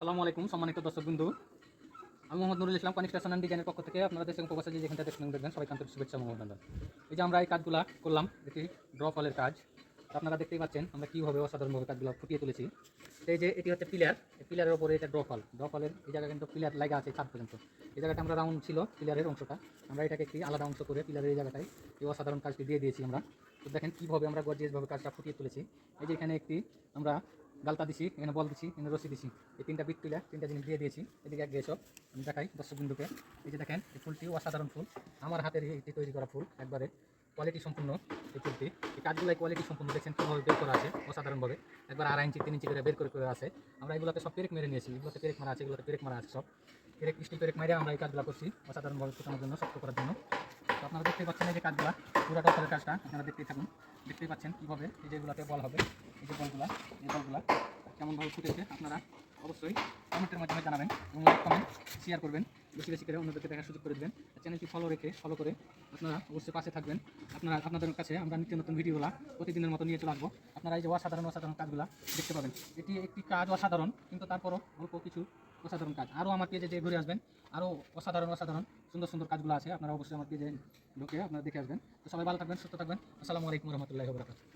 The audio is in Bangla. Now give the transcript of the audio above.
আসসালামু আলাইকুম সম্মানিত দর্শকবৃন্দ, আমি মোহাম্মদ নুরুল ইসলাম কনস্ট্রাকশন অ্যান্ড ডিজাইনের পক্ষ থেকে আপনারা দেশের প্রবাসে যে যেখানটা দেখবেন সবাইকে আন্তরিক শুভেচ্ছা ও অভিনন্দন। এই যে আমরা এই কাজগুলা করলাম, এটি ড্র ফলের কাজ। আপনারা দেখতেই পাচ্ছেন আমরা কীভাবে অসাধারণভাবে কাজগুলো ফুটিয়ে তুলেছি। এই যে এটি হচ্ছে পিলার, এই পিলারের ওপরে এটা ড্র ফলের এই জায়গা কিন্তু পিলার লাগা আছে ছাদ পর্যন্ত। এই জায়গাটা আমরা রাউন্ড ছিল পিলারের অংশটা, আমরা এটাকে একটি আলাদা অংশ করে পিলারের এই জায়গাটায় এই অসাধারণ কাজটি দিয়ে দিয়েছি আমরা। তো দেখেন কীভাবে আমরা গর্জিয়াসভাবে কাজটা ফুটিয়ে তুলেছি। এই যে এখানে একটি আমরা গালতা দিছি, এখানে বল দিছি, এখানে রশি দিছি, এই তিনটা বিট তুলে তিনটা জিনিস দিয়ে দিয়েছি। এদিকে এক গেছব আমি দেখাই দর্শকবৃন্দুকে। এই যে দেখেন এই ফুলটি অসাধারণ ফুল, আমার হাতের এটি তৈরি করা ফুল, একবারে কোয়ালিটি সম্পূর্ণ এই ফুলটি। এই কাজগুলো কোয়ালিটি সম্পূর্ণ, দেখছেন কীভাবে বের করা আছে অসাধারণভাবে, একবার 2.5 ইঞ্চি 3 ইঞ্চি করে বের করে আছে। আমরা এগুলোতে সব পেরেক মেরে নিয়েছি, এগুলোতে পেরেক মারা আছে, এগুলোতে পেরেক মারা আছে, সব পেরেক স্টিল পেরেক মেরে আমরা এই কাজগুলো করছি অসাধারণভাবে ফুটানোর জন্য, শক্ত করার জন্য। তো আপনারা দেখতেই পাচ্ছেন এই যে কাজগুলো, পুরো টপলের কাজটা আপনারা দেখতেই থাকুন। দেখতেই পাচ্ছেন কীভাবে এই যেগুলোতে বল হবে, এই যে বলগুলা, এই বলগুলা কেমনভাবে ফুটেছে আপনারা অবশ্যই কমেন্টের মাধ্যমে জানাবেন এবং লাইক কমেন্ট শেয়ার করবেন, বেশি বেশি করে অন্যদেরকে দেখার সুযোগ করে দেবেন। চ্যানেলটি ফলো করে আপনারা অবশ্যই পাশে থাকবেন। আপনাদের কাছে আমরা নিত্য নতুন ভিডিওগুলো প্রতিদিনের মতো নিয়ে চলে আসবো। আপনারা এই যে অসাধারণ কাজগুলো দেখতে পাবেন। এটি একটি কাজ অসাধারণ, কিন্তু তারপরও অল্প কিছু অসাধারণ কাজ আরও আমার পেজে যে ঘুরে আসবেন, আরও অসাধারণ সুন্দর কাজগুলো আছে। আপনারা অবশ্যই আমার পেজে ঢুকে আপনারা দেখে আসবেন। তো সবাই ভালো থাকবেন, সুস্থ থাকবেন। আসসালামু আলাইকুম রহমতুল্লাহি ওয়া বারাকাতুহু।